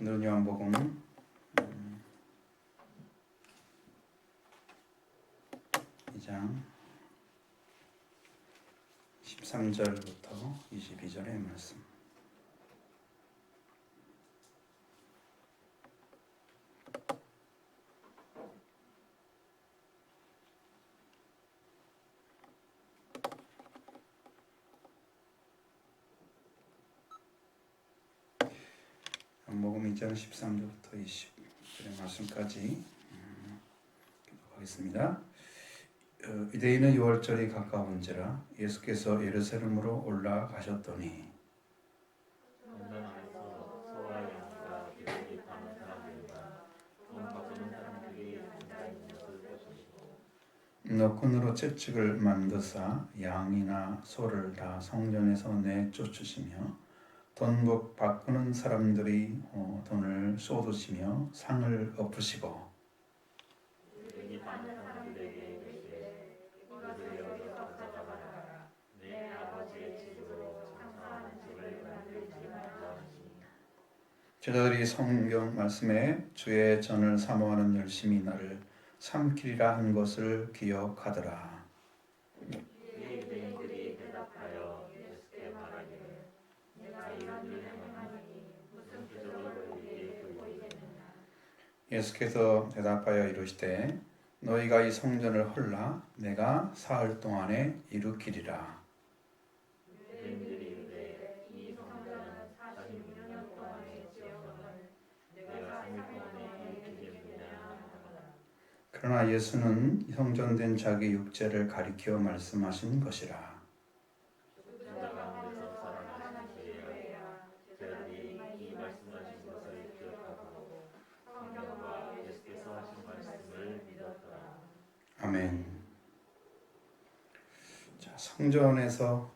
오늘 요한복음 2장 13절부터 22절의 말씀. 요한복음 2장 13절부터 20절의 말씀까지 기도하겠습니다. 유대인은 유월절이 가까운지라 예수께서 예루살렘으로 올라가셨더니 너끈으로 채찍을 만드사 양이나 소를 다 성전에서 내쫓으시며 돈 바꾸는 사람들이 돈을 쏟으시며 상을 엎으시고 제자들이 성경 말씀에 주의 전을 사모하는 열심히 나를 삼키리라 한 것을 기억하더라. 유대인들이 대답하여 예수께 말하기를 내가 이런 일을 행하니 무슨 표적을 우리에게 보이겠느냐. 예수께서 대답하여 이르시되 너희가 이 성전을 헐라 내가 사흘 동안에 이루기리라. 유대인들이 이르되 이 성전은 46년 동안에 지었거늘 내가 3일 동안에 이루겠느냐 하더라. 그러나 예수는 성전된 자기 육체를 가리켜 말씀하신 것이라. 죽은 자 가운데서 살아나신 주예야. 제자들이 이 말씀하신 것을 기억하고 성경과 예수께서 하신 말씀을 믿었더라. 아멘. 자, 성전에서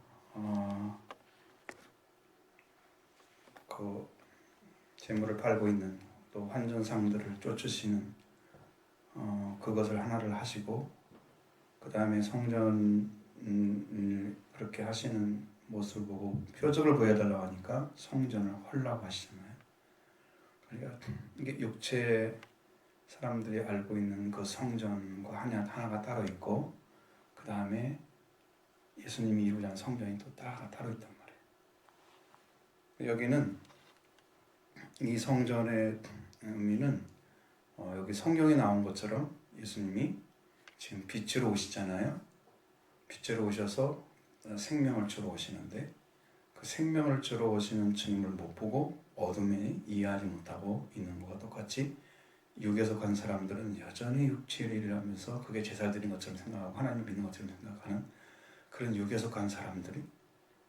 그 재물을 팔고 있는 또 환전상들을 쫓으시는 그것을 하나를 하시고 그 다음에 성전 그렇게 하시는 모습을 보고 표적을 보여달라고 하니까 성전을 헐라고 하시잖아요. 그러니까 이게 육체 사람들이 알고 있는 그 성전과 하나가 따로 있고 그 다음에 예수님이 이루고자 하는 성전이 또 따로 있단 말이에요. 여기는 이 성전의 의미는 여기 성경에 나온 것처럼 예수님이 지금 빛으로 오시잖아요. 빛으로 오셔서 생명을 주러 오시는데 그 생명을 주러 오시는 주님을 못 보고 어둠에 이해하지 못하고 있는 것과 똑같이 육에서 간 사람들은 여전히 육체의 일을 하면서 그게 제사 드린 것처럼 생각하고 하나님 믿는 것처럼 생각하는 그런 육에서 간 사람들이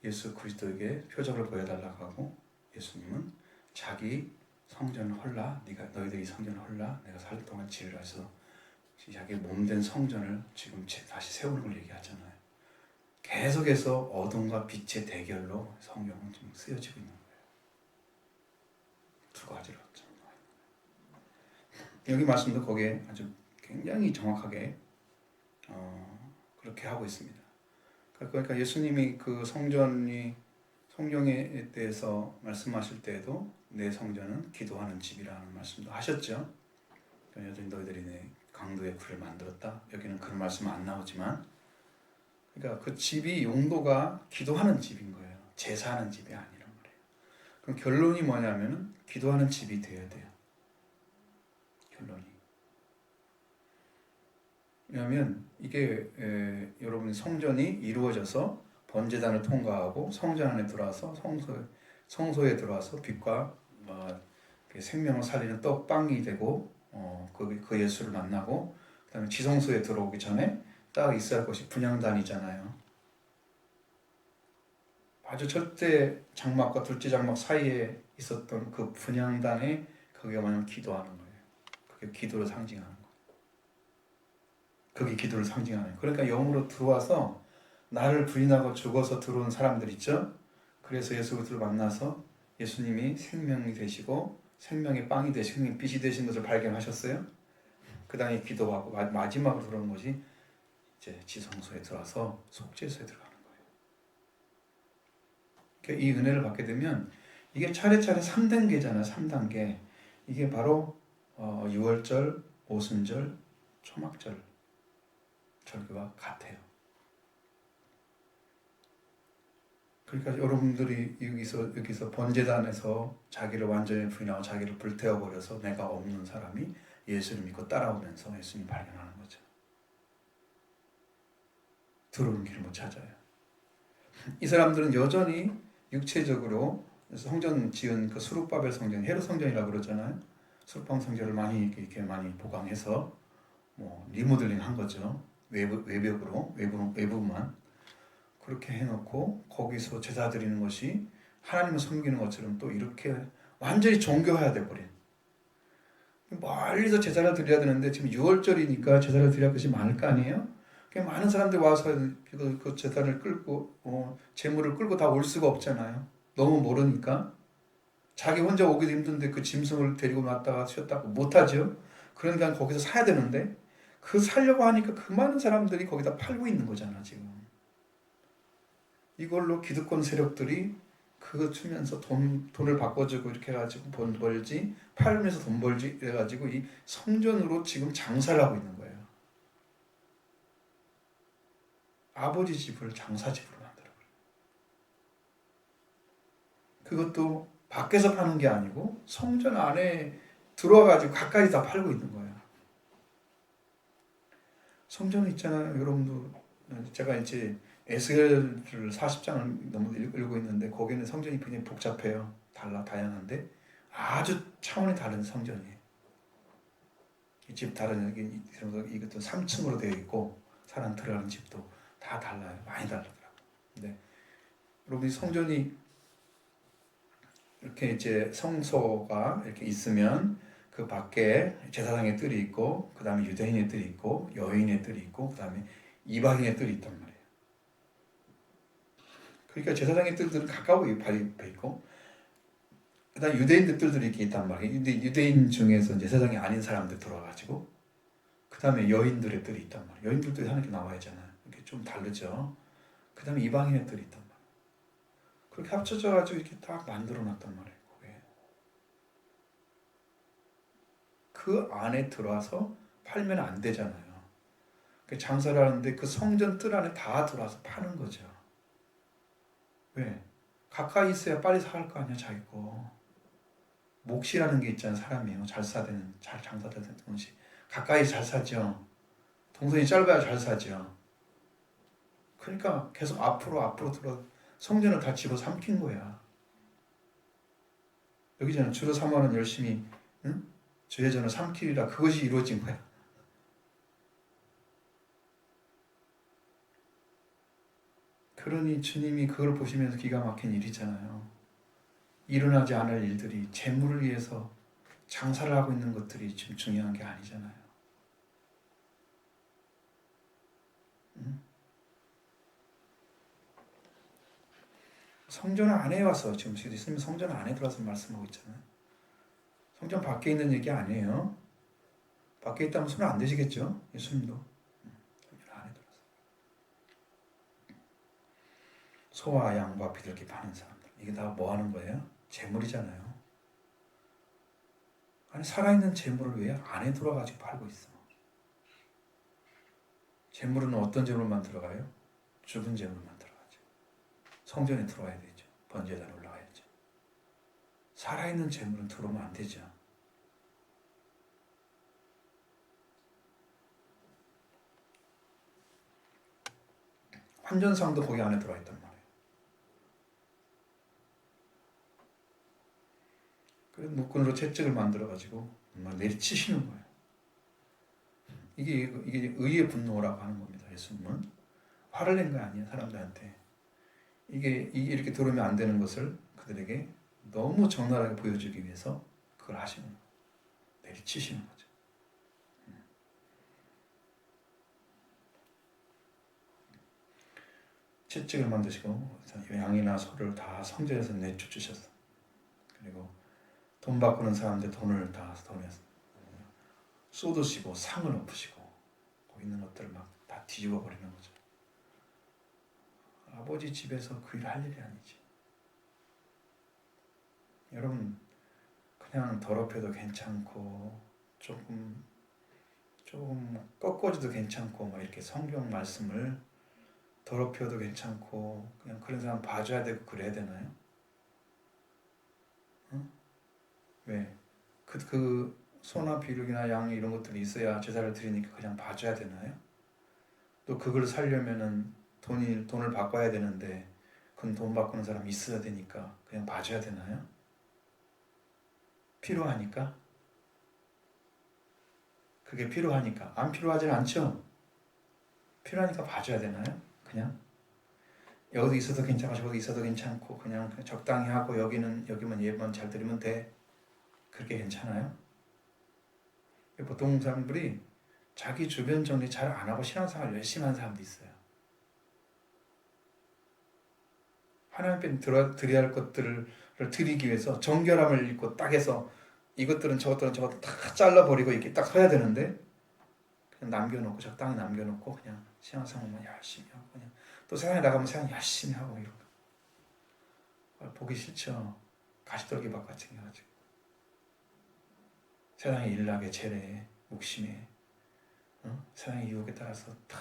예수 그리스도에게 표적을 보여달라고 하고 예수님은 자기 성전을 헐라 너희들이 성전을 헐라 내가 살 동안 지으라 해서 자기 몸된 성전을 지금 다시 세우는 걸 얘기하잖아요. 계속해서 어둠과 빛의 대결로 성경은 지금 쓰여지고 있는 거예요. 두 가지로 여기 말씀도 거기에 아주 굉장히 정확하게 그렇게 하고 있습니다. 그러니까 예수님이 그 성전에 대해서 말씀하실 때에도 내 성전은 기도하는 집이라는 말씀도 하셨죠. 여전히 너희들이 내 강도의 굴을 만들었다. 여기는 그런 말씀 안 나오지만 그러니까 그 집이 용도가 기도하는 집인 거예요. 제사하는 집이 아니란 말이에요. 그럼 결론이 뭐냐면은 기도하는 집이 되어야 돼요. 결론이. 왜냐하면 이게 여러분 성전이 이루어져서 번제단을 통과하고 성전 안에 들어와서 성소에 들어와서 빛과 생명을 살리는 떡빵이 되고 그 예수를 만나고 그다음에 지성소에 들어오기 전에 딱 있어야 할 것이 분향단이잖아요. 아주 첫째 장막과 둘째 장막 사이에 있었던 그 분향단에 거기가 뭐냐면 기도하는 거예요. 그게 기도를 상징하는 거예요. 그게 기도를 상징하는 거예요. 그러니까 영으로 들어와서 나를 부인하고 죽어서 들어온 사람들 있죠. 그래서 예수 그리스도를 만나서 예수님이 생명이 되시고 생명의 빵이 되시고 빛이 되신 것을 발견하셨어요. 그 다음에 기도하고 마지막으로 들어오는 것이 이제 지성소에 들어와서 속죄소에 들어가는 거예요. 그러니까 이 은혜를 받게 되면 이게 차례차례 3단계잖아요. 3단계. 이게 바로 6월절, 오순절, 초막절 절기와 같아요. 그러니까 여러분들이 여기서 번제단에서 자기를 완전히 부인하고 자기를 불태워버려서 내가 없는 사람이 예수를 믿고 따라오면서 예수님 발견하는 거죠. 들어오는 길을 못 찾아요. 이 사람들은 여전히 육체적으로 성전 지은 그 수룹바벨 성전, 헤롯 성전이라고 그러잖아요. 수룹바벨 성전을 이렇게 많이 보강해서 리모델링 한 거죠. 외부만 그렇게 해놓고 거기서 제사 드리는 것이 하나님을 섬기는 것처럼 또 이렇게 완전히 종교화돼 버린. 멀리서 제사를 드려야 되는데 지금 6월절이니까 제사를 드려야 것이 많을 거 아니에요? 많은 사람들이 와서 그 제사를 끌고 재물을 끌고 다 올 수가 없잖아요. 너무 모르니까. 자기 혼자 오기도 힘든데 그 짐승을 데리고 왔다가 쉬었다고 못하죠. 그러니까 거기서 사야 되는데 그 살려고 하니까 그 많은 사람들이 거기다 팔고 있는 거잖아 지금. 이걸로 기득권 세력들이 그거 주면서 돈을 바꿔주고 이렇게 해가지고 돈 벌지, 팔면서 돈 벌지 이래가지고 이 성전으로 지금 장사를 하고 있는 거예요. 아버지 집을 장사집으로 만들어버려요. 그것도 밖에서 파는 게 아니고 성전 안에 들어와가지고 가까이 다 팔고 있는 거예요. 성전은 있잖아요. 여러분도 제가 이제 에스겔을 40장을 너무 읽고 있는데 거기는 성전이 굉장히 복잡해요. 다양한데 아주 차원이 다른 성전이에요. 이 집 다른 이것도 3층으로 되어 있고 사람 들어가는 집도 다 달라요. 많이 다르더라고요. 근데 여러분이 성전이 이렇게 이제 성소가 이렇게 있으면 그 밖에 제사장의 뜰이 있고 그 다음에 유대인의 뜰이 있고 여인의 뜰이 있고 그 다음에 이방인의 뜰이 있단 말이에요. 그러니까 제사장의 뜰들은 가까이 발입해 있고 그 다음에 유대인들 뜰들이 이렇게 있단 말이에요. 근데 유대인 중에서 제사장이 아닌 사람들 들어와가지고 그 다음에 여인들의 뜰이 있단 말이에요. 여인들도 하나씩 나와야 하잖아요. 이렇게 좀 다르죠. 그 다음에 이방인의 뜰이 있단 말이에요. 그렇게 합쳐져가지고 이렇게 딱 만들어 놨단 말이에요. 그 안에 들어와서 팔면 안 되잖아요. 장사를 하는데 그 성전 뜰 안에 다 들어와서 파는 거죠. 왜? 가까이 있어야 빨리 살 거 아니야, 자기 거. 몫이라는 게 있잖아요, 사람이요. 잘 장사되는 동시 가까이 잘 사죠. 동선이 짧아야 잘 사죠. 그러니까 계속 앞으로 들어 성전을 다 집어삼킨 거야. 여기저는 주로 삼아는 열심히 주의 전을 삼키리라 그것이 이루어진 거야. 그러니 주님이 그걸 보시면서 기가 막힌 일이잖아요. 일어나지 않을 일들이 재물을 위해서 장사를 하고 있는 것들이 지금 중요한 게 아니잖아요. 성전 안에 와서 지금 예수님 성전 안에 들어와서 말씀하고 있잖아요. 성전 밖에 있는 얘기 아니에요. 밖에 있다면 손을 안 대시겠죠? 예수님도 성전 안에 들어와서 소와 양과 비둘기 파는 사람들 이게 다 뭐 하는 거예요? 재물이잖아요. 아니 살아있는 재물을 왜 안에 들어가지고 팔고 있어? 재물은 어떤 재물만 들어가요? 죽은 재물만 들어가죠. 성전에 들어와야 되죠. 번제단에 올라가야죠. 살아있는 재물은 들어오면 안 되죠. 환전상도 거기 안에 들어와 있단 말이에요. 그래서 묶근으로 채찍을 만들어가지고 내리치시는 거예요. 이게 의의 분노라고 하는 겁니다. 예수님은 화를 낸 거 아니에요. 사람들한테 이게 이렇게 들어오면 안 되는 것을 그들에게 너무 적나라하게 보여주기 위해서 그걸 하시는 거예요. 내리치시는 거죠. 채찍을 만드시고 양이나 소를 다 성전에서 내쫓으셨어. 그리고 돈 바꾸는 사람들 돈을 다 돈에서 쏟으시고 상을 엎으시고 거기 있는 것들을 막 다 뒤집어 버리는 거죠. 아버지 집에서 그 일을 할 일이 아니지. 여러분 그냥 더럽혀도 괜찮고 조금 꺾어져도 괜찮고 막 이렇게 성경 말씀을 더럽혀도 괜찮고 그냥 그런 사람 봐줘야 되고 그래야 되나요? 응? 왜? 그 소나 비둘기나 양 이런 것들이 있어야 제사를 드리니까 그냥 봐줘야 되나요? 또 그걸 살려면은 돈을 바꿔야 되는데 그건 돈 바꾸는 사람이 있어야 되니까 그냥 봐줘야 되나요? 필요하니까? 그게 필요하니까. 안 필요하진 않죠? 필요하니까 봐줘야 되나요? 그냥? 여기도 있어도 괜찮고 저기도 있어도 괜찮고 그냥 적당히 하고 여기만 예만 잘 드리면 돼. 그렇게 괜찮아요? 보통 사람들이 자기 주변 정리 잘 안 하고 신앙생활 열심히 하는 사람도 있어요. 하나님 앞에 드려야 할 것들을 드리기 위해서 정결함을 잃고 딱 해서 이것들은 저것들은 저것들 다 잘라버리고 이렇게 딱 서야 되는데 그냥 남겨놓고 적당히 남겨놓고 그냥 신앙생활만 열심히 하고 그냥 또 세상에 나가면 세상 열심히 하고 이런 거 보기 싫죠. 가시떨기 밭같이 해가지고 세상의 일락에 재래에 목심에 세상의 유혹에 따라서 다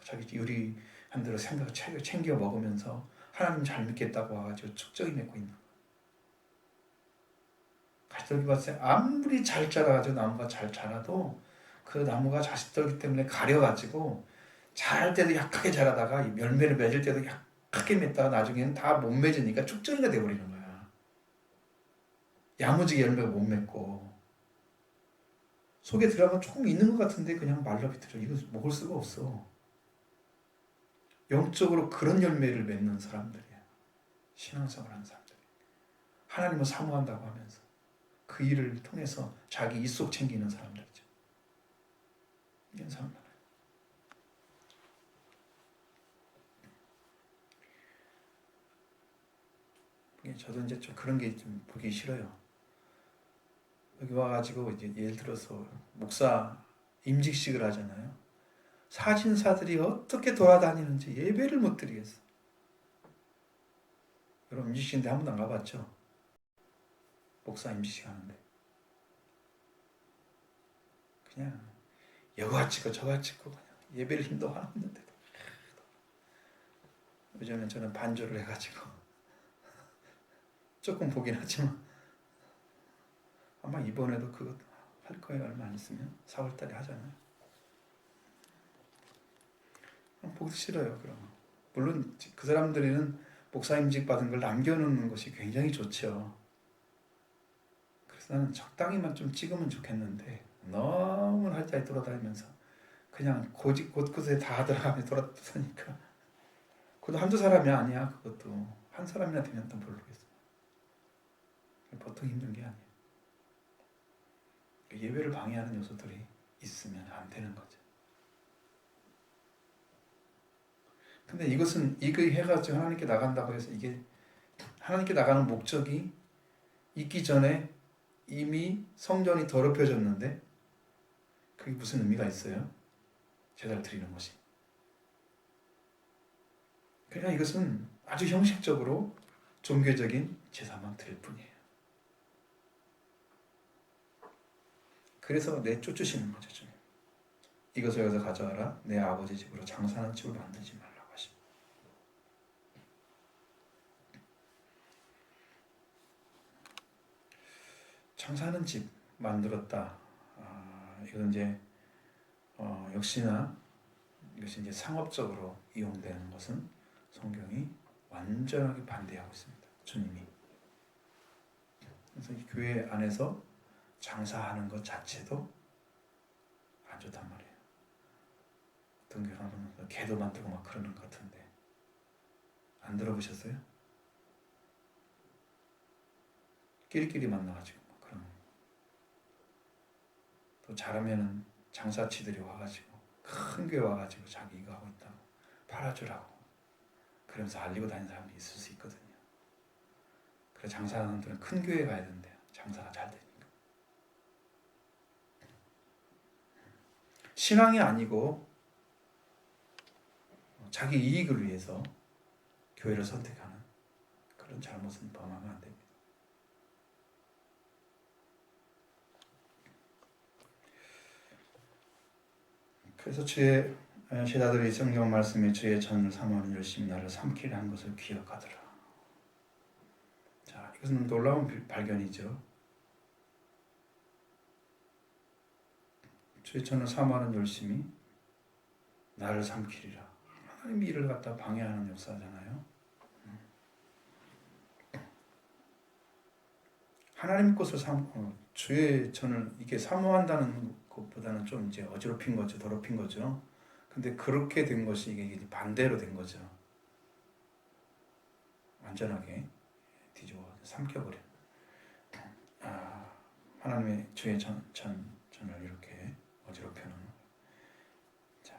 자기 유리한 대로 생각 챙겨 먹으면서 하나님 잘 믿겠다고 와가지고 축적이 맺고 있는 가시떨기밭에 아무리 잘 자라가지고 나무가 잘 자라도 그 나무가 가시떨기 때문에 가려가지고 자랄 때도 약하게 자라다가 열매를 맺을 때도 약하게 맺다가 나중에는 다 못 맺으니까 축적이가 돼버리는 거야. 야무지게 열매가 못 맺고 속에 들어가면 조금 있는 것 같은데 그냥 말라 비틀어. 이거 먹을 수가 없어. 영적으로 그런 열매를 맺는 사람들이야. 신앙생활 하는 사람들. 하나님을 사모한다고 하면서 그 일을 통해서 자기 입속 챙기는 사람들이죠. 이런 사람들. 저도 이제 좀 그런 게 좀 보기 싫어요. 여기 와가지고 이제 예를 들어서 목사 임직식을 하잖아요. 사진사들이 어떻게 돌아다니는지 예배를 못 드리겠어. 여러분 임직식인데 한 번도 안 가봤죠? 목사 임직식 하는데 그냥 여가 찍고 저가 찍고 그냥 예배를 힘도 안 하는데도 요즘엔 저는 반주를 해가지고 조금 보긴 하지만 아마 이번에도 그거 할 거예요. 얼마 안 있으면 4월달에 하잖아요. 보기 싫어요. 그럼 물론 그 사람들은 목사임직 받은 걸 남겨놓는 것이 굉장히 좋죠. 그래서 나는 적당히만 좀 찍으면 좋겠는데 너무 활짝 돌아다니면서 그냥 곳곳에 다 들어가며 돌아다니까 그것도 한두 사람이 아니야. 그것도 한 사람이나 되면 또 모르겠어. 보통 힘든 게 아니에요. 예배를 방해하는 요소들이 있으면 안 되는 거죠. 근데 이거 해가지고 하나님께 나간다고 해서 이게 하나님께 나가는 목적이 있기 전에 이미 성전이 더럽혀졌는데 그게 무슨 의미가 있어요? 제사를 드리는 것이. 그러니까 이것은 아주 형식적으로 종교적인 제사만 드릴 뿐이에요. 그래서 내쫓으시는 거죠. 주님. 이것을 여기서 가져와라. 내 아버지 집으로 장사하는 집을 만들지 말라고 하십니다. 장사하는 집 만들었다. 이건 이제 역시나 이것이 이제 상업적으로 이용되는 것은 성경이 완전하게 반대하고 있습니다. 주님이. 그래서 이 교회 안에서 장사하는 것 자체도 안 좋단 말이에요. 어떤 교회는 개도 만들고 막 그러는 것 같은데 안 들어보셨어요? 끼리끼리 만나가지고 막 그런. 또 잘하면은 장사치들이 와가지고 큰 교회 와가지고 자기 이거 하고 있다고 팔아주라고 그러면서 알리고 다니는 사람이 있을 수 있거든요. 그래서 장사하는 사람들은 큰 교회 가야 된대요. 장사가 잘 되니까. 신앙이 아니고 자기 이익을 위해서 교회를 선택하는 그런 잘못은 범하면 안 됩니다. 그래서 주의 제자들이 성경 말씀에 주의 전을 삼으면 열심히 나를 삼키려 한 것을 기억하더라. 자, 이것은 놀라운 발견이죠. 주의 전을 삼으면 열심히 나를 삼키리라. 하나님이 일을 갖다 방해하는 역사잖아요. 하나님 것을 주의 전을 이게 사모한다는 것보다는 좀 이제 어지럽힌 거죠, 더럽힌 거죠. 근데 그렇게 된 것이 이게 반대로 된 거죠. 완전하게 뒤집어 삼켜버려. 하나님의 주의 전을 이렇게 어지럽혀놓는. 자,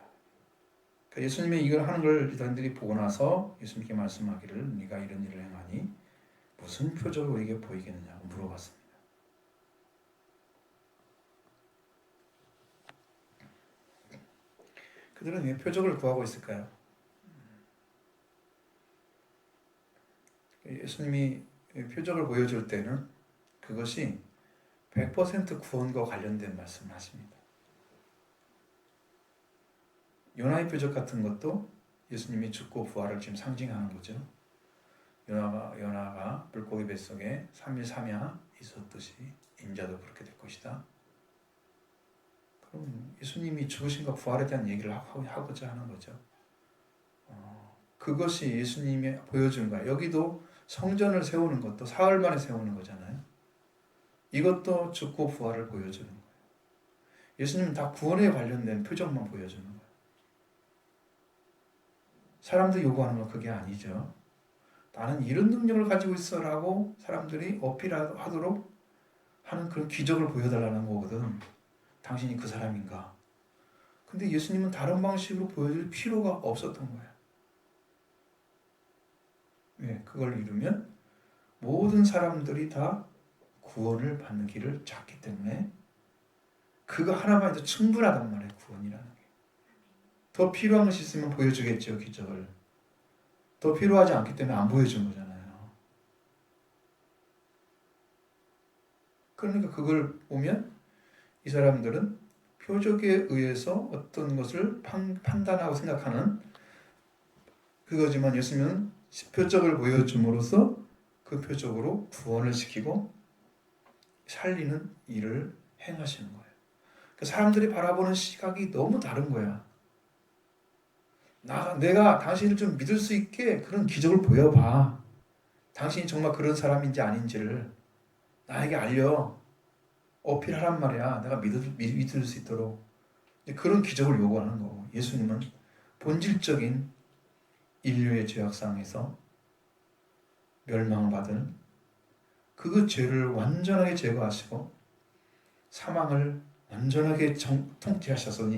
그러니까 예수님이 이걸 하는 걸 유다인들이 보고 나서 예수님께 말씀하기를 네가 이런 일을 행하니 무슨 표적을 우리에게 보이겠느냐고 물어봤습니다. 그들은 왜 표적을 구하고 있을까요? 예수님이 표적을 보여줄 때는 그것이 100% 구원과 관련된 말씀을 하십니다. 요나의 표적 같은 것도 예수님이 죽고 부활을 지금 상징하는 거죠. 요나가 물고기 뱃속에 3일 3야 있었듯이 인자도 그렇게 될 것이다. 그럼 예수님이 죽으신과 부활에 대한 얘기를 하고자 하는 거죠. 그것이 예수님이 보여준 거야. 여기도 성전을 세우는 것도 사흘 만에 세우는 거잖아요. 이것도 죽고 부활을 보여주는 거예요. 예수님은 다 구원에 관련된 표적만 보여주는 거예요. 사람들이 요구하는 건 그게 아니죠. 나는 이런 능력을 가지고 있어라고 사람들이 어필하도록 하는 그런 기적을 보여달라는 거거든. 당신이 그 사람인가? 근데 예수님은 다른 방식으로 보여줄 필요가 없었던 거야. 왜? 그걸 이루면 모든 사람들이 다 구원을 받는 길을 찾기 때문에 그거 하나만 해도 충분하단 말이에요. 구원이라는 게. 더 필요한 것이 있으면 보여주겠죠. 기적을. 더 필요하지 않기 때문에 안 보여준 거잖아요. 그러니까 그걸 보면 이 사람들은 표적에 의해서 어떤 것을 판단하고 생각하는 그거지만 예수님은 표적을 보여줌으로써 그 표적으로 구원을 시키고 살리는 일을 행하시는 거예요. 그 사람들이 바라보는 시각이 너무 다른 거야. 내가 당신을 좀 믿을 수 있게 그런 기적을 보여봐. 당신이 정말 그런 사람인지 아닌지를 나에게 알려. 어필하란 말이야. 내가 믿을 수 있도록. 그런 기적을 요구하는 거고, 예수님은 본질적인 인류의 죄악상에서 멸망을 받은 그 죄를 완전하게 제거하시고 사망을 완전하게 통치하셔서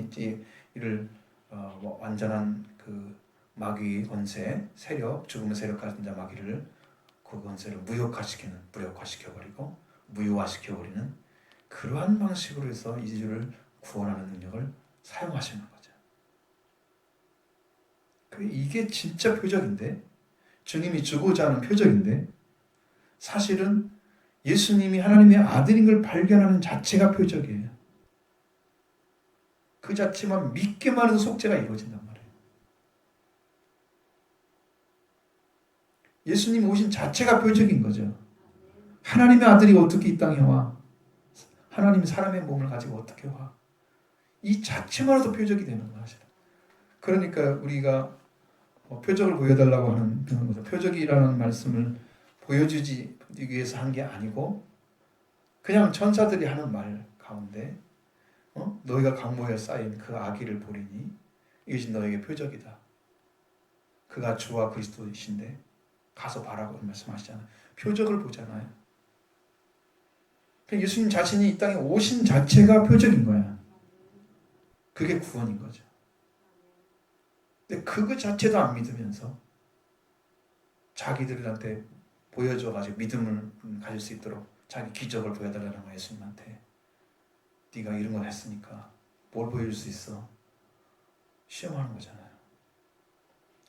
이를 완전한 그 마귀 권세, 세력, 죽음의 세력 같은 자 마귀를 그 권세를 무력화시켜버리고 무효화시켜버리는 그러한 방식으로 해서 인류를 구원하는 능력을 사용하시는 거죠. 이게 진짜 표적인데, 주님이 주고자 하는 표적인데, 사실은 예수님이 하나님의 아들인 걸 발견하는 자체가 표적이에요. 그 자체만 믿기만 해도 속죄가 이루어진단 말이에요. 예수님이 오신 자체가 표적인 거죠. 하나님의 아들이 어떻게 이 땅에 와? 하나님이 사람의 몸을 가지고 어떻게 와? 이 자체만 해도 표적이 되는 거야. 그러니까 우리가 표적을 보여달라고 하는 그런 거죠. 표적이라는 말씀을 보여주지 위해서 한 게 아니고 그냥 천사들이 하는 말 가운데 너희가 강모에 쌓인 그 아기를 보리니 이것이 너에게 표적이다. 그가 주와 그리스도이신데 가서 봐라고 말씀하시잖아요. 표적을 보잖아요. 예수님 자신이 이 땅에 오신 자체가 표적인 거야. 그게 구원인 거죠. 근데 그거 자체도 안 믿으면서 자기들한테 보여줘가지고 믿음을 가질 수 있도록 자기 기적을 보여달라는 거야. 예수님한테. 네가 이런 걸 했으니까 뭘 보여줄 수 있어? 시험하는 거잖아요.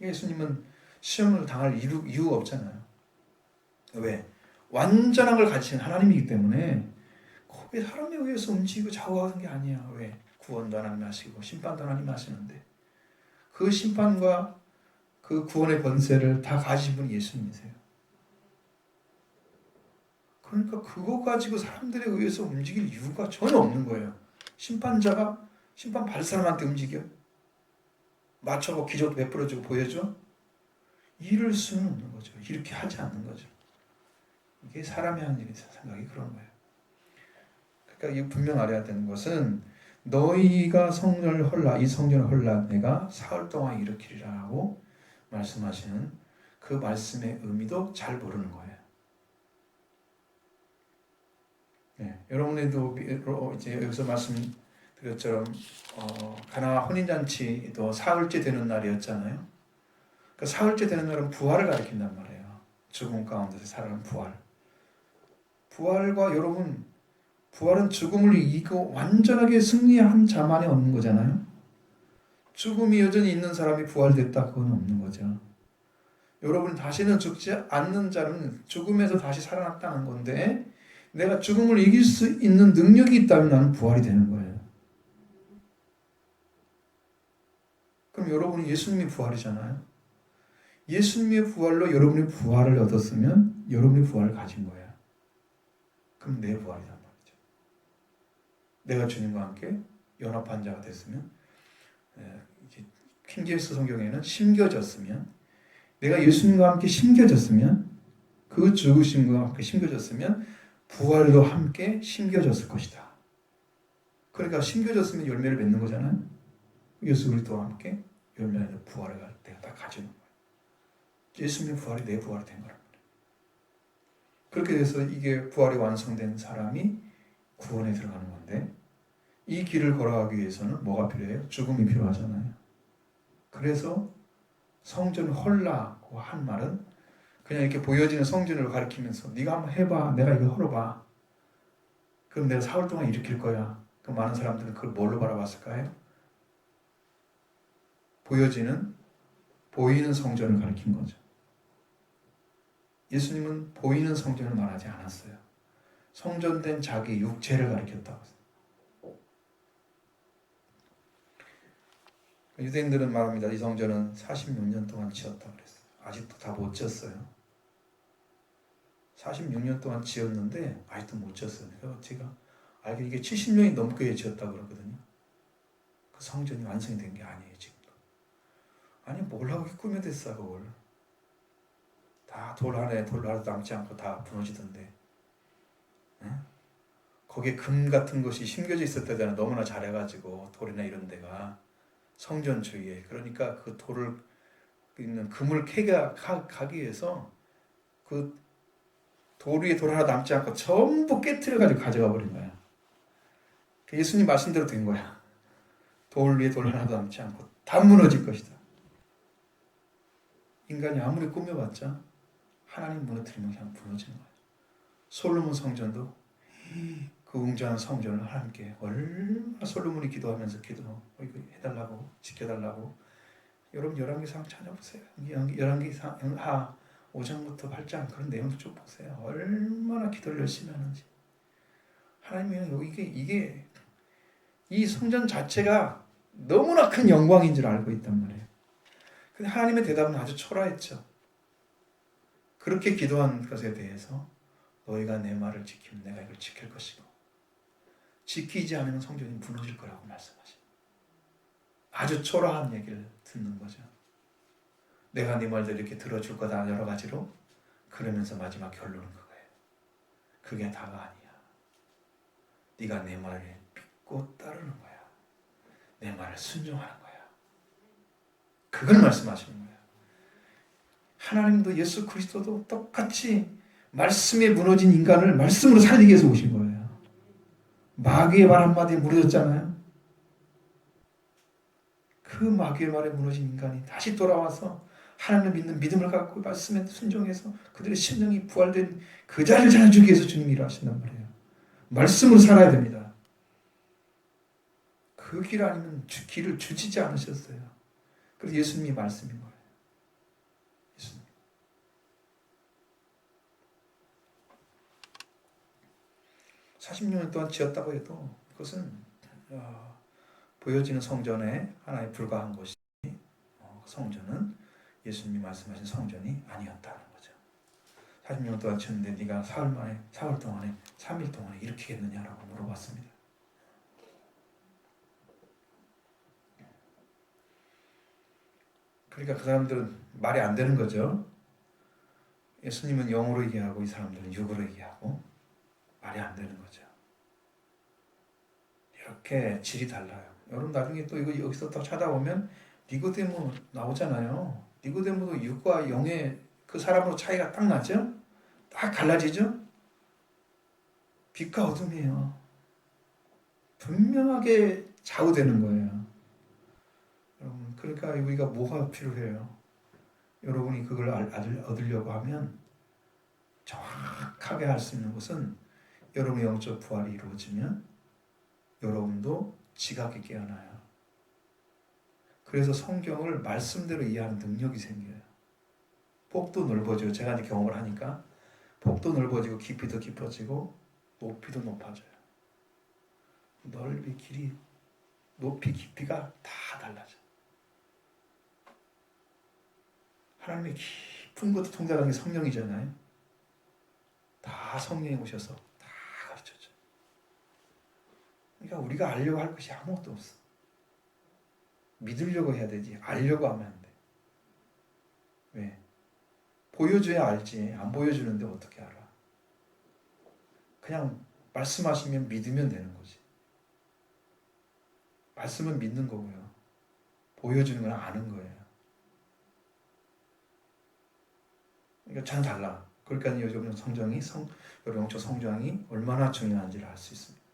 예수님은 시험을 당할 이유가 없잖아요. 왜? 완전한 걸 가지신 하나님이기 때문에 거기에 사람에 의해서 움직이고 좌우하는 게 아니야. 왜? 구원도 하나님 하시고 심판도 하나님 하시는데 그 심판과 그 구원의 권세를 다 가지신 분이 예수님이세요. 그러니까 그거 가지고 사람들에 의해서 움직일 이유가 전혀 없는 거예요. 심판자가 심판 받을 사람한테 움직여? 맞춰고 기적도 베풀어주고 보여줘? 이럴 수는 없는 거죠. 이렇게 하지 않는 거죠. 이게 사람이 하는 일이 생각이 그런 거예요. 그러니까 이 분명 알아야 되는 것은 너희가 성전을 헐라 이 성전을 헐라 내가 사흘 동안 일으키리라고 말씀하시는 그 말씀의 의미도 잘 모르는 거예요. 네, 여러분들도 이제 여기서 말씀드렸처럼 가나 혼인잔치도 사흘째 되는 날이었잖아요. 그 사흘째 되는 날은 부활을 가리킨단 말이에요. 죽음 가운데서 살아난 부활. 부활과 여러분 부활은 죽음을 이기고 완전하게 승리한 자만이 없는 거잖아요. 죽음이 여전히 있는 사람이 부활됐다 그건 없는 거죠. 여러분 다시는 죽지 않는 자는 죽음에서 다시 살아났다는 건데 내가 죽음을 이길 수 있는 능력이 있다면 나는 부활이 되는 거예요. 그럼 여러분이 예수님이 부활이잖아요. 예수님의 부활로 여러분이 부활을 얻었으면 여러분이 부활을 가진 거예요. 그럼 내 부활이란 말이죠. 내가 주님과 함께 연합한 자가 됐으면 킹제임스 성경에는 심겨졌으면 내가 예수님과 함께 심겨졌으면 그 죽으심과 함께 심겨졌으면 부활도 함께 심겨졌을 것이다. 그러니까 심겨졌으면 열매를 맺는 거잖아요. 예수 그리스도와 함께 열매를 부활을 내가 다 가지는 거예요. 예수님의 부활이 내 부활이 된 거란 말이에요. 그렇게 돼서 이게 부활이 완성된 사람이 구원에 들어가는 건데 이 길을 걸어가기 위해서는 뭐가 필요해요? 죽음이 필요하잖아요. 그래서 성전을 헐라고 한 말은 그냥 이렇게 보여지는 성전을 가리키면서 네가 한번 해봐. 내가 이거 헐어봐. 그럼 내가 사흘 동안 일으킬 거야. 그럼 많은 사람들은 그걸 뭘로 바라봤을까요? 보이는 성전을 가리킨 거죠. 예수님은 보이는 성전을 말하지 않았어요. 성전된 자기 육체를 가리켰다고 했어요. 유대인들은 말합니다. 이 성전은 46년 동안 지었다고 그랬어요. 아직도 다 못 지었어요. 46년 동안 지었는데 아직도 못 지었어요. 제가 알기로 이게 70년이 넘게 지었다고 그러거든요. 그 성전이 완성이 된 게 아니에요. 지금도. 아니 뭘 하고 꾸며댔어 그걸. 다 돌 하나도 남지 않고 다 무너지던데. 응? 거기에 금 같은 것이 심겨져 있을 때잖아. 너무나 잘해가지고 돌이나 이런 데가 성전 주위에. 그러니까 그 돌을 있는 금을 가기 위해서 그 돌 위에 돌 하나 남지 않고 전부 깨트려가지고 가져가 버린 거야. 예수님 말씀대로 된 거야. 돌 위에 돌 하나도 남지 않고 다 무너질 것이다. 인간이 아무리 꾸며봤자 하나님 무너뜨리면 그냥 무너지는 거야. 솔로몬 성전도 그 웅장한 성전을 하나님께 얼마나 솔로몬이 기도하면서 이거 해달라고 지켜달라고. 여러분 열왕기상 찾아보세요. 열왕기상 하 5장부터 8장 그런 내용도 좀 보세요. 얼마나 기도를 열심히 하는지. 하나님이 이게 이 성전 자체가 너무나 큰 영광인 줄 알고 있단 말이에요. 근데 하나님의 대답은 아주 초라했죠. 그렇게 기도한 것에 대해서 너희가 내 말을 지키면 내가 이걸 지킬 것이고 지키지 않으면 성전이 무너질 거라고 말씀하십니다. 아주 초라한 얘기를 듣는 거죠. 내가 네 말들 이렇게 들어줄 거다 여러 가지로 그러면서 마지막 결론은 그거예요. 그게 다가 아니야. 네가 내 말을 믿고 따르는 거야. 내 말을 순종하는 거야. 그걸 말씀하시는 거예요. 하나님도 예수 그리스도도 똑같이 말씀에 무너진 인간을 말씀으로 살리기 위해서 오신 거예요. 마귀의 말 한마디에 무너졌잖아요. 그 마귀의 말에 무너진 인간이 다시 돌아와서 하나님을 믿는 믿음을 갖고 말씀에 순종해서 그들의 심령이 부활된 그 자리를 찾아주기 위해서 주님이 일하신단 말이에요. 말씀으로 살아야 됩니다. 그 길 아니면 길을 주시지 않으셨어요. 그래서 예수님이 말씀인 거예요. 예수님. 40년 동안 지었다고 해도 그것은 보여지는 성전에 하나에 불과한 것이 성전은 예수님이 말씀하신 성전이 아니었다는 거죠. 40년 동안 쳤는데 네가 사흘 동안에 3일 동안에 일으키겠느냐라고 물어봤습니다. 그러니까 그 사람들은 말이 안 되는 거죠. 예수님은 영으로 얘기하고 이 사람들은 육으로 얘기하고 말이 안 되는 거죠. 이렇게 질이 달라요. 여러분 나중에 또 이거 여기서 또 찾아보면 니고데모 나오잖아요. 니고데모도 육과 영의 그 사람으로 차이가 딱 나죠? 딱 갈라지죠? 빛과 어둠이에요. 분명하게 좌우되는 거예요. 여러분, 그러니까 우리가 뭐가 필요해요? 여러분이 그걸 얻으려고 하면 정확하게 할 수 있는 것은 여러분의 영적 부활이 이루어지면 여러분도 지각이 깨어나요. 그래서 성경을 말씀대로 이해하는 능력이 생겨요. 폭도 넓어지고 제가 이제 경험을 하니까 폭도 넓어지고 깊이도 깊어지고 높이도 높아져요. 넓이, 길이, 높이, 깊이가 다 달라져. 하나님의 깊은 것도 통달하는 게 성령이잖아요. 다 성령이 오셔서 다 가르쳐줘요. 그러니까 우리가 알려고 할 것이 아무것도 없어. 믿으려고 해야 되지 알려고 하면 안 돼. 왜? 보여줘야 알지. 안 보여주는데 어떻게 알아? 그냥 말씀하시면 믿으면 되는 거지. 말씀은 믿는 거고요. 보여주는 건 아는 거예요. 그러니까 전 달라. 그러니까 요즘 성경이 여러분 영적 성장이 얼마나 중요한지를 알 수 있습니다.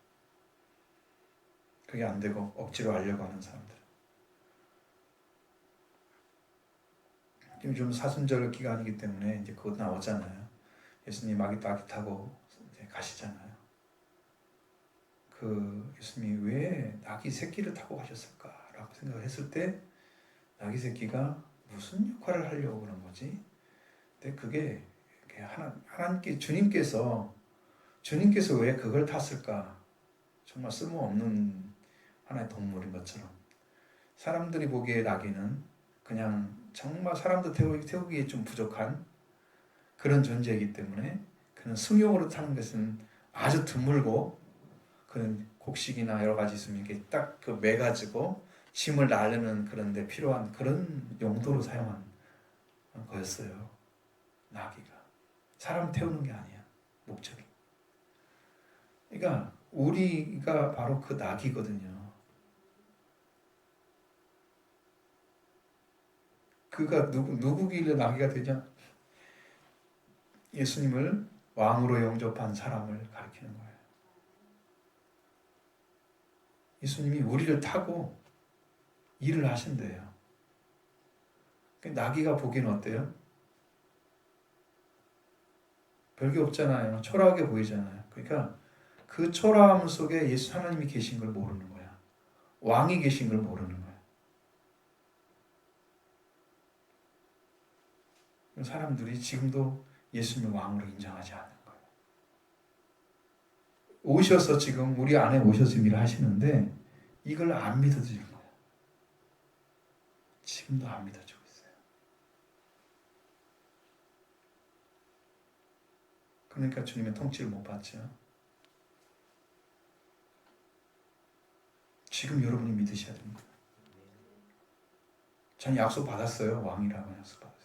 그게 안 되고 억지로 알려고 하는 사람들. 지금 좀 사순절 기간이기 때문에 이제 그것 나오잖아요. 예수님 아기 타고 이제 가시잖아요. 그 예수님이 왜 낙이 새끼를 타고 가셨을까라고 생각했을 때 낙이 새끼가 무슨 역할을 하려고 그런 거지? 근데 그게 하나님께 주님께서 왜 그걸 탔을까? 정말 쓸모없는 하나의 동물인 것처럼 사람들이 보기에 낙이는 그냥 정말 사람들 태우기에 좀 부족한 그런 존재이기 때문에 그는 승용으로 타는 것은 아주 드물고 그런 곡식이나 여러 가지 있으면 이렇게 딱 그 매가지고 짐을 나르는 그런 데 필요한 그런 용도로 사용한 거였어요. 나귀가. 사람 태우는 게 아니야. 목적이. 그러니까 우리가 바로 그 나귀거든요. 그가 누구길래 나귀가 되냐? 예수님을 왕으로 영접한 사람을 가리키는 거예요. 예수님이 우리를 타고 일을 하신대요. 나귀가 보기엔 어때요? 별게 없잖아요. 초라하게 보이잖아요. 그러니까 그 초라함 속에 예수 하나님이 계신 걸 모르는 거야. 왕이 계신 걸 모르는 거야. 사람들이 지금도 예수님을 왕으로 인정하지 않는 거예요. 오셔서 지금 우리 안에 오셔서 일을 하시는데 이걸 안 믿어주는 거예요. 지금도 안 믿어주고 있어요. 그러니까 주님의 통치를 못 받죠. 지금 여러분이 믿으셔야 됩니다. 전 약속 받았어요. 왕이라고 약속 받았어요.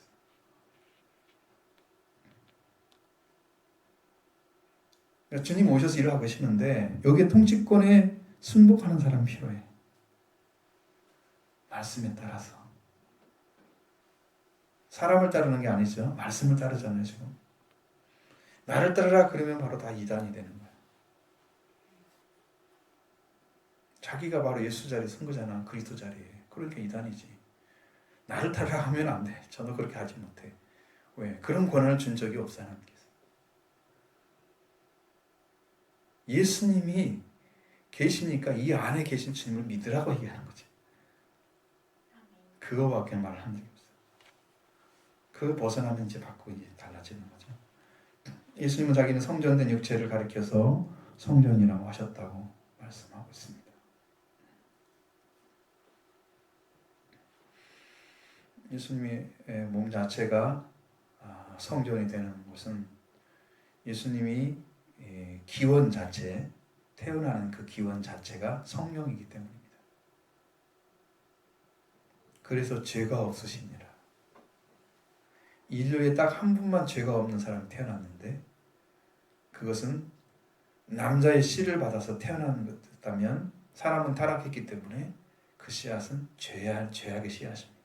그러니까 주님 오셔서 일을 하고 계시는데 여기에 통치권에 순복하는 사람이 필요해. 말씀에 따라서. 사람을 따르는 게 아니죠. 말씀을 따르잖아요. 지금. 나를 따르라 그러면 바로 다 이단이 되는 거야. 자기가 바로 예수 자리에 선 거잖아. 그리스도 자리에. 그러니까 이단이지. 나를 따르라 하면 안 돼. 저도 그렇게 하지 못해. 왜? 그런 권한을 준 적이 없어요. 하나님께서. 예수님이 계시니까 이 안에 계신 주님을 믿으라고 얘기하는 거지. 그거밖에 말을 한 적이 없어요. 그거 벗어나면 이제 바꾸고 이제 달라지는 거죠. 예수님은 자기는 성전된 육체를 가리켜서 성전이라고 하셨다고 말씀하고 있습니다. 예수님의 몸 자체가 성전이 되는 것은 예수님이 기원 자체, 태어나는 그 기원 자체가 성령이기 때문입니다. 그래서 죄가 없으시니라. 인류에 딱 한 분만 죄가 없는 사람이 태어났는데 그것은 남자의 씨를 받아서 태어나는 것이었다면 사람은 타락했기 때문에 그 씨앗은 죄악의 씨앗입니다.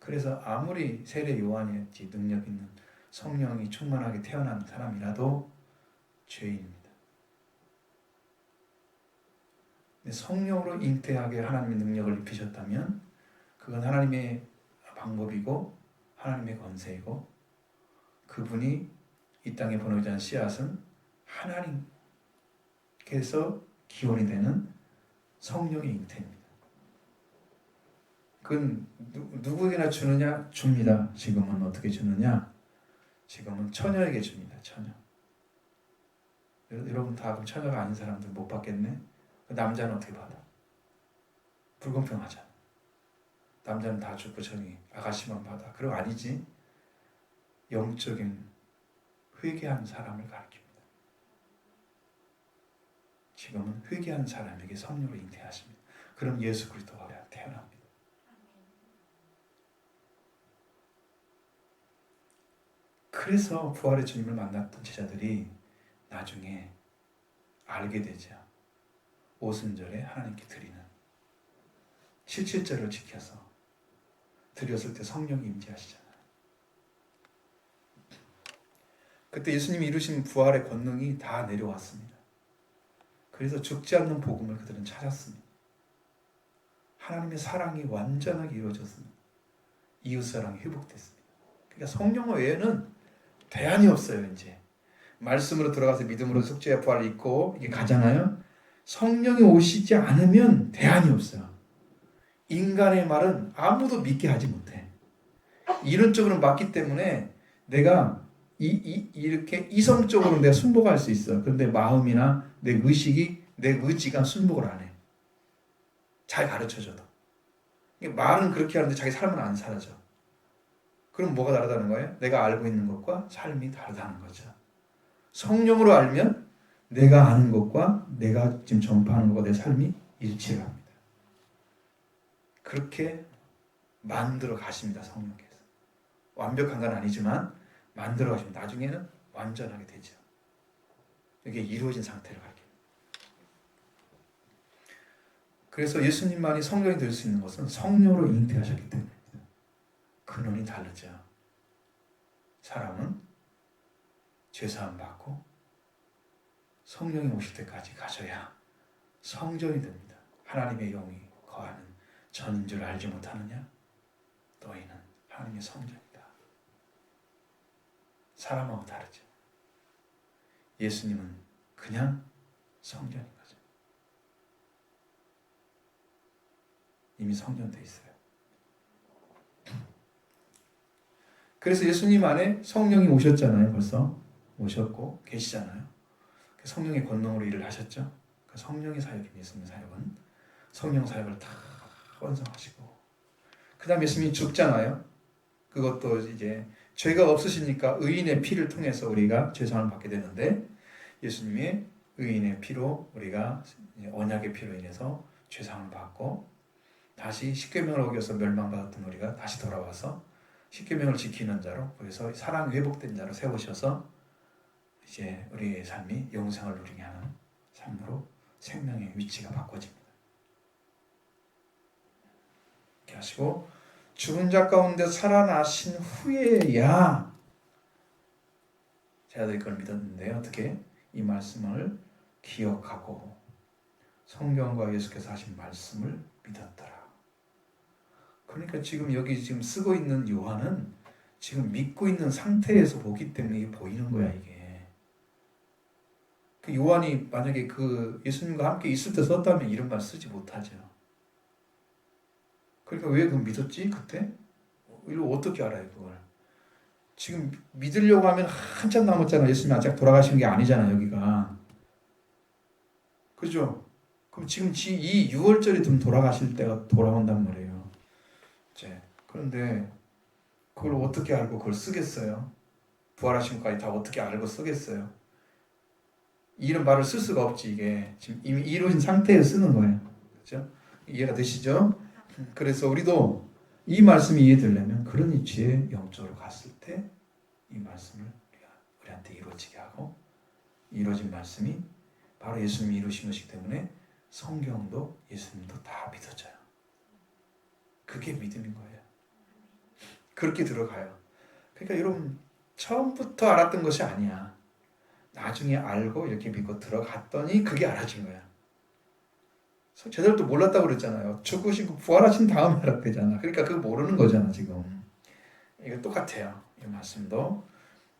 그래서 아무리 세례 요한이었지 능력 있는 성령이 충만하게 태어난 사람이라도 죄인입니다. 성령으로 잉태하게 하나님의 능력을 입히셨다면 그건 하나님의 방법이고 하나님의 권세이고 그분이 이 땅에 보내자는 씨앗은 하나님께서 기원이 되는 성령의 잉태입니다. 그건 누구에게나 주느냐? 줍니다. 지금은 어떻게 주느냐? 지금은 처녀에게 줍니다. 처녀. 여러분 다 그럼 처녀가 아닌 사람들 못 받겠네? 남자는 어떻게 받아? 불공평하잖아. 남자는 다 죽고 저기 아가씨만 받아. 그럼 아니지. 영적인 회개한 사람을 가리킵니다. 지금은 회개한 사람에게 성령으로 잉태하십니다. 그럼 예수 그리스도가 태어납니다. 그래서 부활의 주님을 만났던 제자들이 나중에 알게 되죠. 오순절에 하나님께 드리는 77절을 지켜서 드렸을 때 성령이 임재하시잖아요. 그때 예수님이 이루신 부활의 권능이 다 내려왔습니다. 그래서 죽지 않는 복음을 그들은 찾았습니다. 하나님의 사랑이 완전하게 이루어졌습니다. 이웃사랑이 회복됐습니다. 그러니까 성령 외에는 대안이 없어요. 이제 말씀으로 들어가서 믿음으로 속죄와 부활을 입고 이게 가잖아요. 성령이 오시지 않으면 대안이 없어요. 인간의 말은 아무도 믿게 하지 못해. 이론적으로 맞기 때문에 내가 이렇게 이성적으로 내가 순복할 수 있어. 그런데 마음이나 내 의식이, 내 의지가 순복을 안 해. 잘 가르쳐줘도. 말은 그렇게 하는데 자기 삶은 안 살아져. 그럼 뭐가 다르다는 거예요? 내가 알고 있는 것과 삶이 다르다는 거죠. 성령으로 알면 내가 아는 것과 내가 지금 전파하는 것과 내 삶이 일치를 합니다. 그렇게 만들어 가십니다. 성령께서. 완벽한 건 아니지만 만들어 가십니다. 나중에는 완전하게 되죠. 이게 이루어진 상태를 가르칩니다. 그래서 예수님만이 성령이 될 수 있는 것은 성령으로 잉태하셨기 때문입니다. 근원이 다르죠. 사람은 죄사함 받고 성령이 오실 때까지 가져야 성전이 됩니다. 하나님의 영이 거하는 전인 줄 알지 못하느냐? 너희는 하나님의 성전이다. 사람하고 다르죠. 예수님은 그냥 성전인 거죠. 이미 성전돼 있어요. 그래서 예수님 안에 성령이 오셨잖아요. 벌써 오셨고 계시잖아요. 성령의 권능으로 일을 하셨죠. 그 성령의 사역입니다. 예수님의 사역은 성령 사역을 다 완성하시고 그 다음 예수님이 죽잖아요. 그것도 이제 죄가 없으시니까 의인의 피를 통해서 우리가 죄상을 받게 되는데 예수님의 의인의 피로 우리가 언약의 피로 인해서 죄상을 받고 다시 십계명을 어겨서 멸망받았던 우리가 다시 돌아와서 십계명을 지키는 자로 그래서 사랑이 회복된 자로 세우셔서 이제 우리의 삶이 영생을 누리게 하는 삶으로 생명의 위치가 바꿔집니다. 이렇게 하시고 죽은 자 가운데 살아나신 후에야 제자들이 그걸 믿었는데 어떻게 이 말씀을 기억하고 성경과 예수께서 하신 말씀을 믿었더라. 그러니까 지금 여기 지금 쓰고 있는 요한은 지금 믿고 있는 상태에서 보기 때문에 이게 보이는 거야 이게. 그 요한이 만약에 그 예수님과 함께 있을 때 썼다면 이런 말 쓰지 못하죠. 그러니까 왜 그걸 믿었지 그때? 이걸 어떻게 알아요 그걸? 지금 믿으려고 하면 한참 남았잖아. 예수님 아직 돌아가시는 게 아니잖아 여기가. 그죠? 그럼 지금 이 6월절이 좀 돌아가실 때가 돌아온단 말이에요. 이제 그런데 그걸 어떻게 알고 그걸 쓰겠어요? 부활하신 것까지 다 어떻게 알고 쓰겠어요? 이런 말을 쓸 수가 없지. 이게 지금 이미 이루어진 상태에 쓰는 거예요. 그렇죠? 이해가 되시죠? 그래서 우리도 이 말씀이 이해되려면 그런 위치에 영적으로 갔을 때 이 말씀을 우리한테 이루어지게 하고, 이루어진 말씀이 바로 예수님이 이루신 것이기 때문에 성경도 예수님도 다 믿어져요. 그게 믿음인 거예요. 그렇게 들어가요. 그러니까 여러분, 처음부터 알았던 것이 아니야. 나중에 알고 이렇게 믿고 들어갔더니 그게 알아진 거야. 제대로 또 몰랐다고 그랬잖아요. 죽으시고 부활하신 다음에 알았대잖아. 그러니까 그거 모르는 거잖아 지금. 이거 똑같아요. 이 말씀도.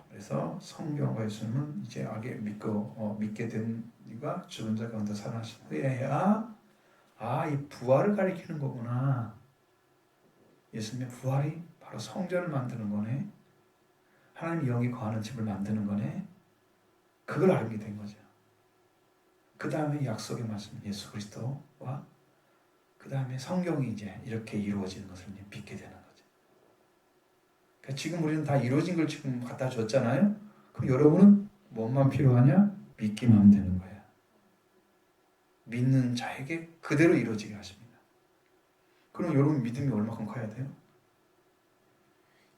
그래서 성경과 예수님은 이제 알게 믿게 된 이가 죽은 자 가운데 살아나신 후에야 이 부활을 가리키는 거구나. 예수님의 부활이 바로 성전을 만드는 거네. 하나님의 영이 거하는 집을 만드는 거네. 그걸 알게 된 거죠. 그 다음에 약속의 말씀 예수 그리스도와 그 다음에 성경이 이제 이렇게 이루어지는 것을 이제 믿게 되는 거죠. 그러니까 지금 우리는 다 이루어진 걸 지금 갖다 줬잖아요. 그럼 여러분은 뭐만 필요하냐? 믿기만 하면 되는 거예요. 믿는 자에게 그대로 이루어지게 하십니다. 그럼 여러분 믿음이 얼마큼 커야 돼요?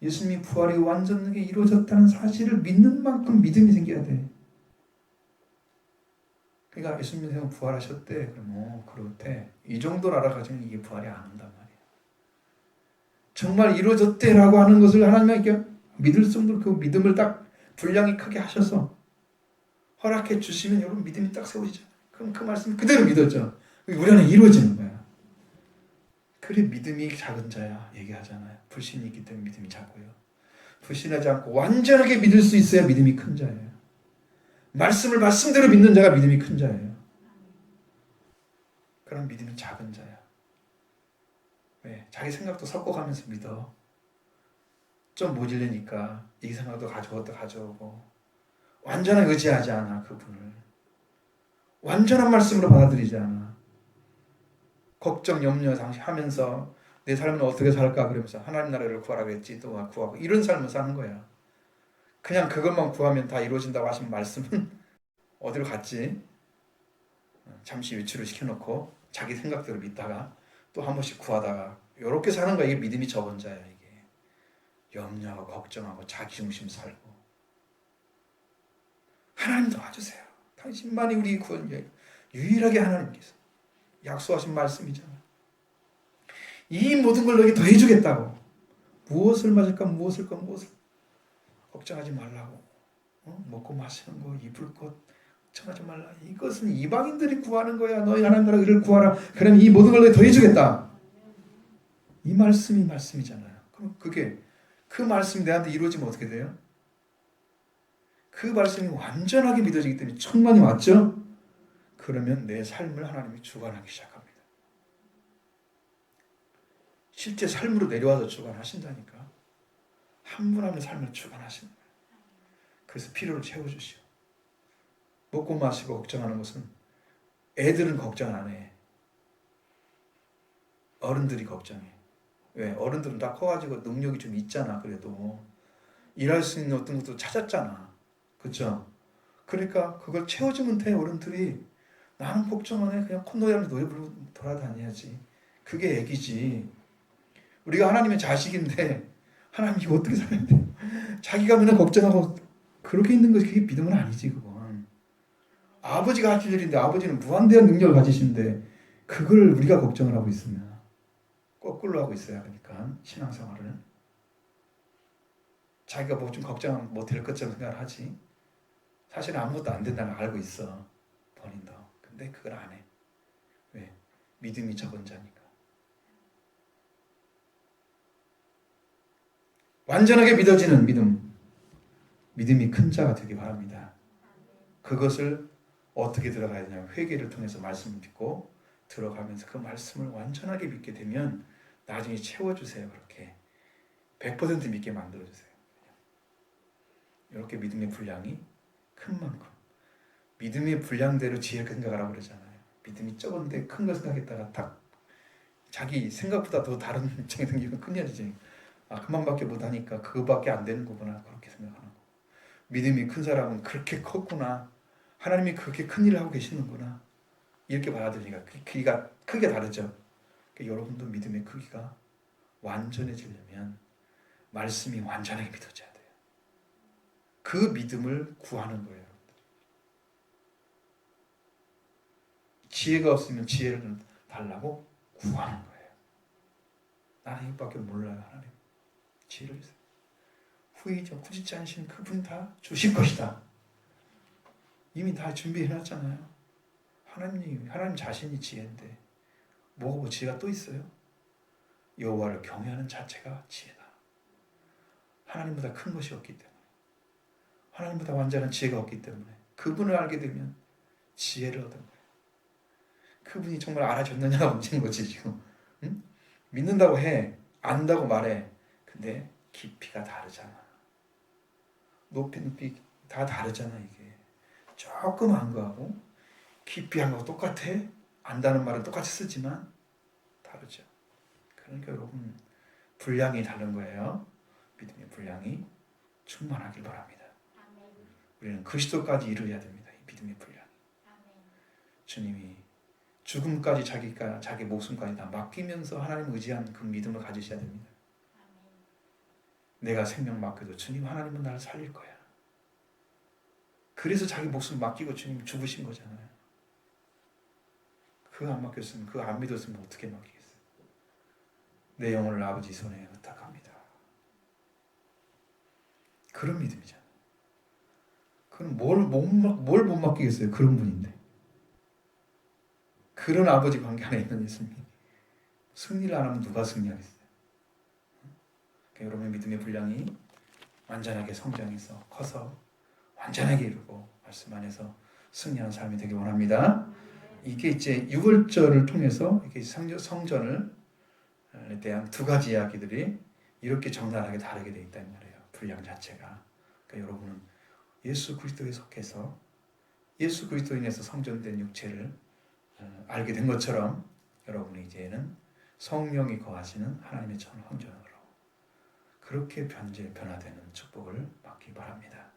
예수님이 부활이 완전하게 이루어졌다는 사실을 믿는 만큼 믿음이 생겨야 돼. 그러니까 예수님이 부활하셨대. 그럼 그렇대. 이 정도로 알아가지고 이게 부활이 안 온단 말이야. 정말 이루어졌대라고 하는 것을 하나님께 믿을 정도로 그 믿음을 딱 분량이 크게 하셔서 허락해 주시면 여러분 믿음이 딱 세워지죠. 그럼 그 말씀 그대로 믿었죠. 우리 안에 이루어지는 거야. 그래 믿음이 작은 자야 얘기하잖아요. 불신이 있기 때문에 믿음이 작고요. 불신하지 않고 완전하게 믿을 수 있어야 믿음이 큰 자예요. 말씀을 말씀대로 믿는 자가 믿음이 큰 자예요. 그럼 믿음이 작은 자야. 왜? 자기 생각도 섞어가면서 믿어. 좀 모질려니까 이 생각도 가져오고 완전하게 의지하지 않아. 그분을 완전한 말씀으로 받아들이지 않아. 걱정 염려 하면서 내 삶은 어떻게 살까 그러면서 하나님 나라를 구하라고 했지 또 구하고 이런 삶을 사는 거야. 그냥 그것만 구하면 다 이루어진다고 하신 말씀은 어디로 갔지? 잠시 유치를 시켜놓고 자기 생각대로 믿다가 또 한 번씩 구하다가 이렇게 사는 거야. 이게 믿음이 적은 자야. 이게 염려하고 걱정하고 자기중심 살고. 하나님 도와주세요. 당신만이 우리 구원이에요. 유일하게 하나님께서 약속하신 말씀이잖아요. 이 모든 걸 너에게 더해주겠다고. 무엇을 맞을까 무엇을 걱정하지 말라고. 먹고 마시는 거 입을 것 걱정하지 말라. 이것은 이방인들이 구하는 거야. 너희 하나님 나라 의를 구하라. 그럼 이 모든 걸 너에게 더해주겠다. 이 말씀이 말씀이잖아요. 그럼 그게 그 말씀이 내한테 이루어지면 어떻게 돼요? 그 말씀이 완전하게 믿어지기 때문에 천만이 왔죠? 그러면 내 삶을 하나님이 주관하기 시작합니다. 실제 삶으로 내려와서 주관하신다니까. 한 분 한 분 삶을 주관하시는 거예요. 그래서 필요를 채워주시오. 먹고 마시고 걱정하는 것은 애들은 걱정 안 해. 어른들이 걱정해. 왜? 어른들은 다 커가지고 능력이 좀 있잖아. 그래도 일할 수 있는 어떤 것도 찾았잖아. 그렇죠? 그러니까 그걸 채워주면 돼. 어른들이. 나는 걱정 안 해. 그냥 콧노래하면서 노래 부르고 돌아다녀야지. 그게 애기지. 우리가 하나님의 자식인데 하나님 이거 어떻게 살아야 돼? 자기가 맨날 걱정하고 그렇게 있는 것이 그게 믿음은 아니지. 그건 아버지가 하실 일인데 아버지는 무한대한 능력을 가지신데 그걸 우리가 걱정을 하고 있으면 거꾸로 하고 있어야 하니까 신앙생활을 자기가 뭐 좀 걱정 못할 것처럼 생각을 하지. 사실 아무것도 안 된다는 걸 알고 있어. 본인도. 근데 그걸 안 해. 왜? 믿음이 적은 자니까. 완전하게 믿어지는 믿음. 믿음이 큰 자가 되기 바랍니다. 그것을 어떻게 들어가야 되냐면 회개를 통해서 말씀을 믿고 들어가면서 그 말씀을 완전하게 믿게 되면 나중에 채워주세요. 그렇게 100% 믿게 만들어주세요. 이렇게 믿음의 분량이 큰 만큼 믿음의 분량대로 지혜를 생각하라고 그러잖아요. 믿음이 적은데 큰 거 생각했다가 딱 자기 생각보다 더 다른 입장이 생기면 큰일이지. 아, 그만밖에 못하니까 그거밖에 안 되는 거구나, 그렇게 생각하는 거. 믿음이 큰 사람은 그렇게 컸구나, 하나님이 그렇게 큰 일을 하고 계시는구나, 이렇게 받아들이니까 크기가 크게 다르죠. 그러니까 여러분도 믿음의 크기가 완전해지려면 말씀이 완전하게 믿어져야 돼요. 그 믿음을 구하는 거예요. 지혜가 없으면 지혜를 달라고 구하는 거예요. 나는 이밖에 몰라요. 하나님 지혜를 주세요. 후이죠. 굳이 않으신 그분이 다 주실 것이다. 이미 다 준비해놨잖아요. 하나님 자신이 지혜인데 뭐가 뭐 지혜가 또 있어요? 여호와를 경외하는 자체가 지혜다. 하나님보다 큰 것이 없기 때문에, 하나님보다 완전한 지혜가 없기 때문에 그분을 알게 되면 지혜를 얻은 거예요. 그분이 정말 알아줬느냐가 문제인 거지 지금. 응? 믿는다고 해, 안다고 말해. 근데 깊이가 다르잖아. 높이 다 다르잖아. 이게 조금 안 거하고 깊이 한 거하고 똑같아. 안다는 말은 똑같이 쓰지만 다르죠. 그러니까 여러분, 분량이 다른 거예요. 믿음의 분량이 충만하길 바랍니다. 우리는 그리스도까지 이루어야 됩니다. 이 믿음의 분량이. 주님이 죽음까지 자기 목숨까지 다 맡기면서 하나님 의지한 그 믿음을 가지셔야 됩니다. 내가 생명 맡겨도 주님, 하나님은 나를 살릴 거야. 그래서 자기 목숨 맡기고 주님 죽으신 거잖아요. 그거 안 맡겼으면, 그거 안 믿었으면 어떻게 맡기겠어요? 내 영혼을 아버지 손에 의탁합니다. 그런 믿음이잖아요. 그럼 뭘 못 맡기겠어요? 그런 분인데. 그런 아버지 관계 안에 있는 예수님. 승리를 안 하면 누가 승리하겠어요? 그러니까 여러분의 믿음의 분량이 완전하게 성장해서 커서 완전하게 이루고 말씀 안에서 승리하는 삶이 되길 원합니다. 이게 이제 6월절을 통해서 이게 성전을 대한 두 가지 이야기들이 이렇게 적나라하게 다르게 되어 있다는 말이에요. 분량 자체가. 그러니까 여러분은 예수 그리스도에 속해서 예수 그리스도로 인해서 성전된 육체를 알게 된 것처럼 여러분이 이제는 성령이 거하시는 하나님의 천 성전으로 그렇게 변화되는 축복을 받기 바랍니다.